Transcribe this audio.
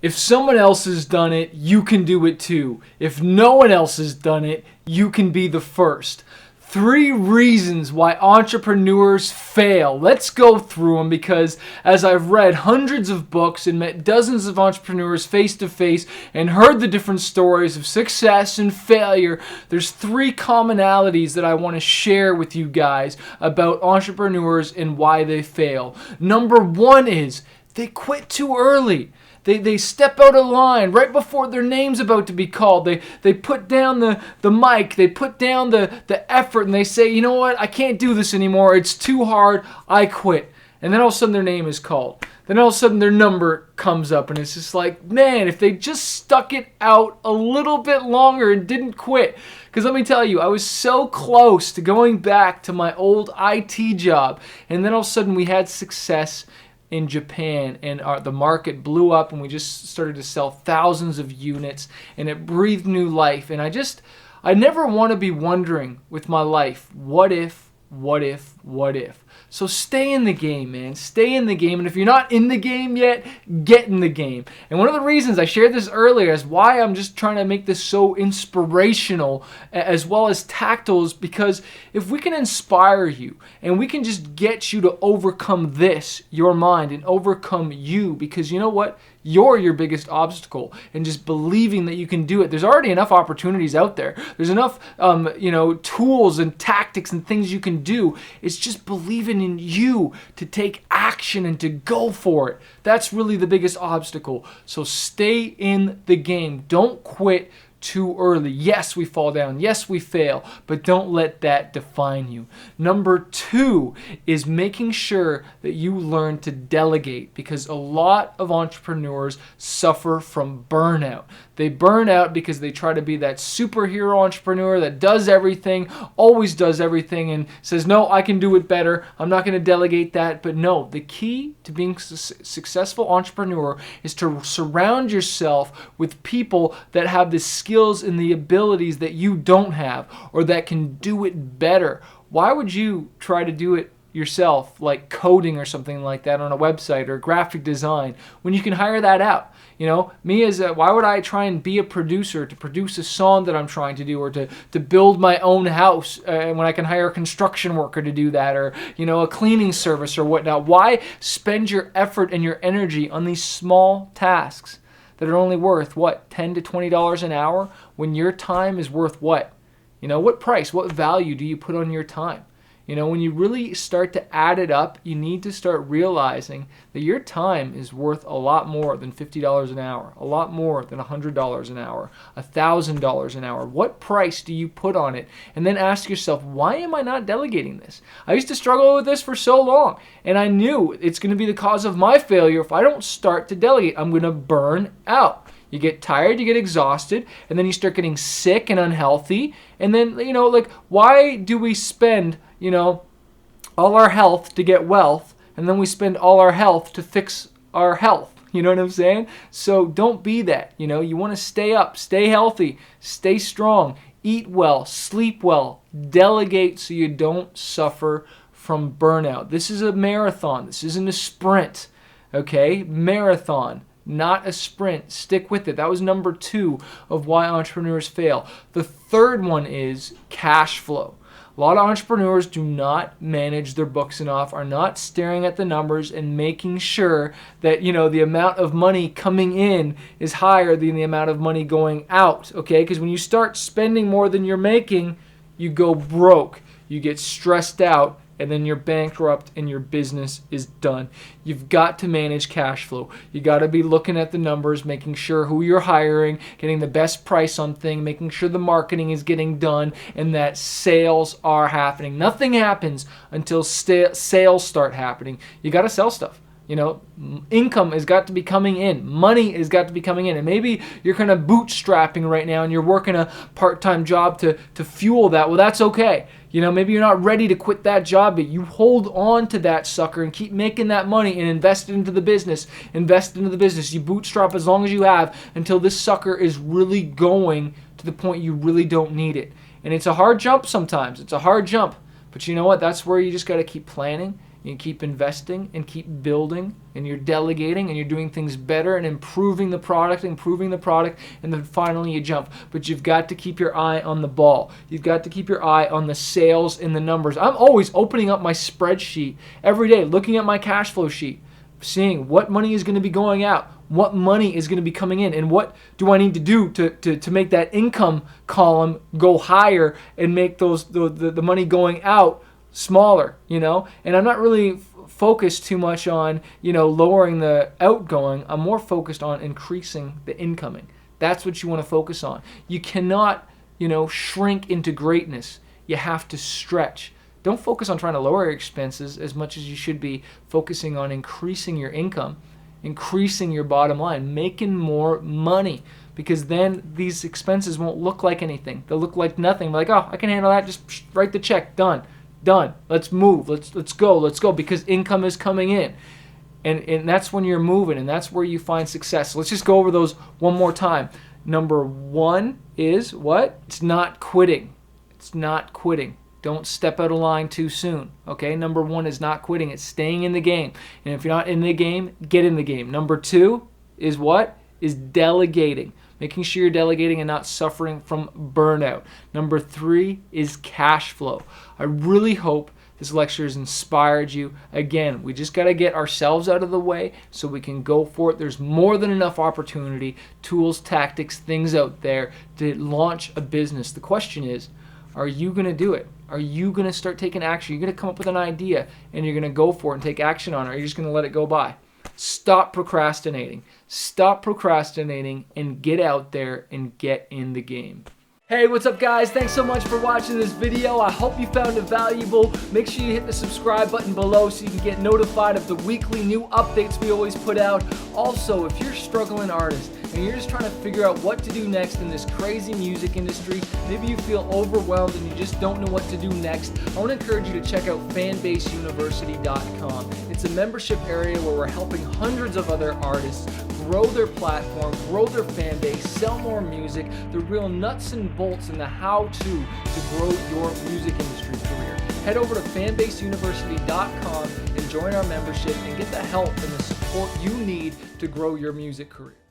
If someone else has done it, you can do it too. If no one else has done it, you can be the first. 3 reasons why entrepreneurs fail. Let's go through them, because as I've read hundreds of books and met dozens of entrepreneurs face to face and heard the different stories of success and failure, there's 3 commonalities that I want to share with you guys about entrepreneurs and why they fail. Number 1 is they quit too early. They step out of line right before their name's about to be called. They put down the mic, they put down the effort, and they say, you know what, I can't do this anymore. It's too hard. I quit. And then all of a sudden their name is called. Then all of a sudden their number comes up, and it's just like, man, if they just stuck it out a little bit longer and didn't quit. Because let me tell you, I was so close to going back to my old IT job, and then all of a sudden we had success in Japan, and the market blew up, and we just started to sell thousands of units, and it breathed new life. And I never want to be wondering with my life, what if? So stay in the game, man. Stay in the game. And if you're not in the game yet, get in the game. And one of the reasons I shared this earlier is why I'm just trying to make this so inspirational as well as tactile, is because if we can inspire you and we can just get you to overcome this, your mind, and overcome you, because you know what? You're your biggest obstacle, and just believing that you can do it. There's already enough opportunities out there. There's enough, tools and tactics and things you can do. It's just believing in you to take action and to go for it. That's really the biggest obstacle. So stay in the game. Don't quit too early. Yes, we fall down. Yes, we fail, but don't let that define you. Number 2 is making sure that you learn to delegate, because a lot of entrepreneurs suffer from burnout. They burn out because they try to be that superhero entrepreneur that does everything, always does everything, and says, no, I can do it better. I'm not going to delegate that. But no, the key to being a successful entrepreneur is to surround yourself with people that have the skills and the abilities that you don't have, or that can do it better. Why would you try to do it yourself, like coding or something like that on a website, or graphic design, when you can hire that out? You know, why would I try and be a producer to produce a song that I'm trying to do, or to build my own house when I can hire a construction worker to do that, or, a cleaning service or whatnot? Why spend your effort and your energy on these small tasks that are only worth, what, $10 to $20 an hour, when your time is worth what? What price, what value do you put on your time? When you really start to add it up, you need to start realizing that your time is worth a lot more than $50 an hour, a lot more than $100 an hour, $1,000 an hour. What price do you put on it? And then ask yourself, why am I not delegating this? I used to struggle with this for so long, and I knew it's going to be the cause of my failure if I don't start to delegate. I'm going to burn out. You get tired, you get exhausted, and then you start getting sick and unhealthy. And then, why do we spend, all our health to get wealth, and then we spend all our health to fix our health? You know what I'm saying? So don't be that. You want to stay up, stay healthy, stay strong, eat well, sleep well, delegate so you don't suffer from burnout. This is a marathon. This isn't a sprint, okay? Marathon, not a sprint. Stick with it. That was number 2 of why entrepreneurs fail. The third one is cash flow. A lot of entrepreneurs do not manage their books enough, are not staring at the numbers and making sure that, the amount of money coming in is higher than the amount of money going out, okay? Because when you start spending more than you're making, you go broke, you get stressed out, and then you're bankrupt and your business is done. You've got to manage cash flow. You got to be looking at the numbers, making sure who you're hiring, getting the best price on things, making sure the marketing is getting done, and that sales are happening. Nothing happens until sales start happening. You got to sell stuff. Income has got to be coming in. Money has got to be coming in. And maybe you're kind of bootstrapping right now and you're working a part-time job to fuel that. Well, that's okay. Maybe you're not ready to quit that job, but you hold on to that sucker and keep making that money and invest it into the business. Invest into the business. You bootstrap as long as you have until this sucker is really going to the point you really don't need it. And it's a hard jump sometimes. It's a hard jump. But you know what? That's where you just got to keep planning. You keep investing and keep building, and you're delegating and you're doing things better and improving the product, and then finally you jump. But you've got to keep your eye on the ball. You've got to keep your eye on the sales and the numbers. I'm always opening up my spreadsheet every day, looking at my cash flow sheet, seeing what money is going to be going out, what money is going to be coming in, and what do I need to do to make that income column go higher and make the money going out smaller, And I'm not really focused too much on, lowering the outgoing. I'm more focused on increasing the incoming. That's what you want to focus on. You cannot, shrink into greatness. You have to stretch. Don't focus on trying to lower your expenses as much as you should be focusing on increasing your income, increasing your bottom line, making more money, because then these expenses won't look like anything. They'll look like nothing. Like, oh, I can handle that. Just write the check. Done. Let's move. Let's go because income is coming in. And that's when you're moving, and that's where you find success. So let's just go over those one more time. Number 1 is what? It's not quitting. It's not quitting. Don't step out of line too soon, okay? Number 1 is not quitting. It's staying in the game. And if you're not in the game, get in the game. Number 2 is what? Is delegating. Making sure you're delegating and not suffering from burnout. Number 3 is cash flow. I really hope this lecture has inspired you. Again, we just got to get ourselves out of the way so we can go for it. There's more than enough opportunity, tools, tactics, things out there to launch a business. The question is, are you going to do it? Are you going to start taking action? You're going to come up with an idea and you're going to go for it and take action on it, or are you just going to let it go by? Stop procrastinating. Stop procrastinating and get out there and get in the game. Hey, what's up guys? Thanks so much for watching this video. I hope you found it valuable. Make sure you hit the subscribe button below so you can get notified of the weekly new updates we always put out. Also, if you're a struggling artist and you're just trying to figure out what to do next in this crazy music industry, maybe you feel overwhelmed and you just don't know what to do next, I want to encourage you to check out fanbaseuniversity.com. It's a membership area where we're helping hundreds of other artists grow their platform, grow their fan base, sell more music, the real nuts and bolts in the how-to grow your music industry career. Head over to fanbaseuniversity.com and join our membership and get the help and the support you need to grow your music career.